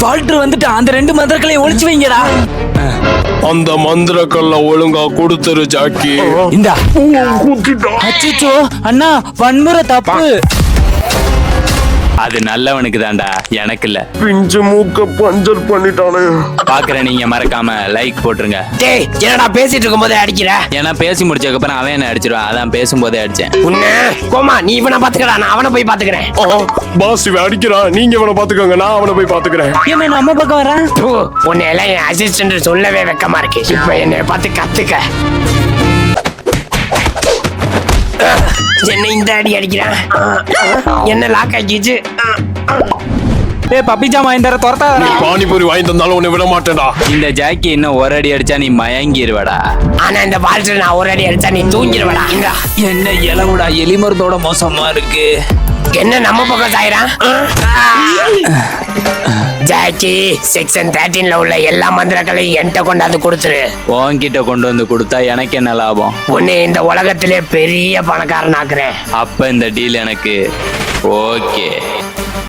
Walter வந்துட்டு அந்த 2 மந்திரக்களையும் ஒளிச்சு வைங்கடா. அந்த மந்திரக்கல்ல ஒழுங்கா கொடுத்துரு ஜாக்கி. இந்தா. அச்சச்சோ அண்ணா, வன்முறை தப்பு. அது நல்லவனுக்கு தான்டா, எனக்கு இல்ல. பிஞ்சு மூக்க பஞ்சர் பண்ணிட்டானே. பாக்குற நீங்க மறக்காம லைக் போட்டுருங்க. டேய், என்னடா பேசிட்டு இருக்கும்போதே அடிக்கிற? ஏன்னா பேசி முடிச்சதுக்கு அப்புறம் அவன் என்ன அடிச்சிருவான், அதான் பேசும்போதே அடிச்சேன். உன்ன கோமா, நீ இவனை பாத்துக்கடா, நான் அவனை போய் பாத்துக்கிறேன். பாஸ் இவன் அடிக்கிறான், நீங்க இவனை பாத்துக்கோங்க, நான் அவனை போய் பாத்துக்கிறேன். என்ன நம்ம பக்கம் வரான்? உன்னை எல்லாம் என் அசிஸ்டன்ட் சொல்லவே வெக்கமா இருக்கு. இப்ப என்னை பார்த்து கத்துக்க. என்ன இந்த அடி அடிக்கிறான்? என்ன லாக் ஆக்கிச்சு? ஏய் பப்பி ஜாமா, இந்த துரத்தா. நீ பானிபூரி வாங்கி தந்தாலும் உன்னை விட மாட்டேன்டா. இந்த ஜாக்கி இன்னும் ஒரு அடி அடிச்சா நீ மயங்கிருவடா. ஆனா இந்த வால்டர் நான் ஒரு அடி அடிச்சா நீ தூங்கிடுவடா. என்ன இளவுடா, எலி மருந்தோட மோசமா இருக்கு. என்ன நம்ம பக்கம் சாயிரான்? ஜாக்கி, செக்ஷன் 13ல உள்ள எல்லா மந்திரங்களையும் என்கிட்ட கொண்டாந்து கொடுத்துரு. உன்கிட்ட கொண்டு வந்து கொடுத்தா எனக்கு என்ன லாபம்? உன்னை இந்த உலகத்திலே பெரிய பணக்காரன் ஆக்குறேன். அப்ப இந்த டீல் எனக்கு ஓகே.